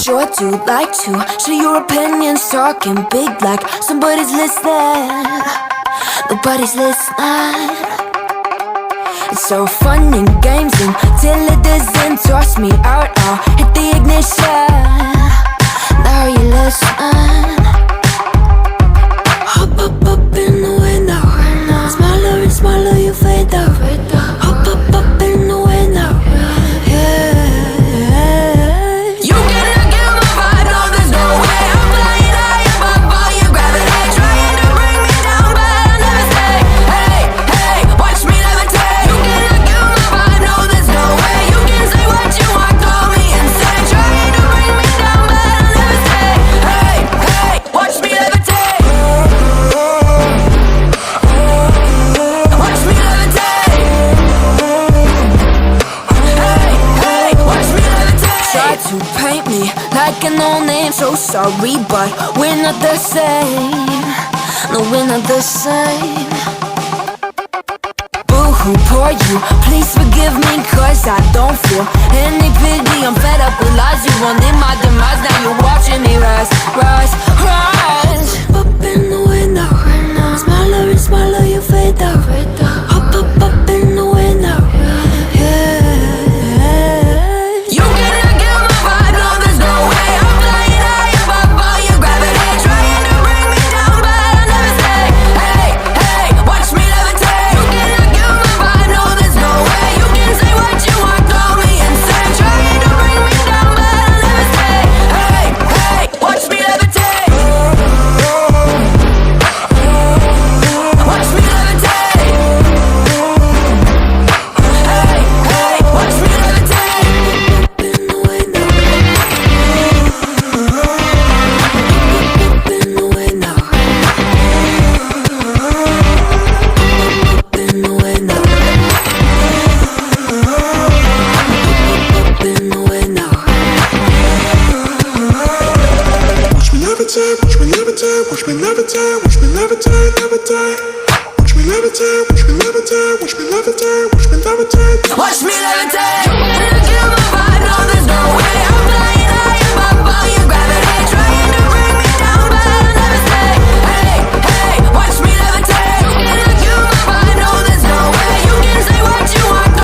sure do like to share your opinions, talking big like somebody's listening. Nobody's listening. It's so fun and games until it doesn't. Toss me out, I'll hit the ignition. Now you listen. Hop up in the window. Smaller and smaller you fade out. Hop up in the window. To paint me like a no-name, so sorry, but we're not the same. No, we're not the same. Boo-hoo, poor you, please forgive me, cause I don't feel any pity. I'm fed up with lies, you wanted my demise. Now you're watching me rise, rise, rise. Up in the window, smaller and smaller you fade out. Up in the window. Watch me levitate, watch me levitate, watch me levitate, levitate. Watch me levitate, watch me levitate, watch me levitate, watch me levitate. Watch me levitate.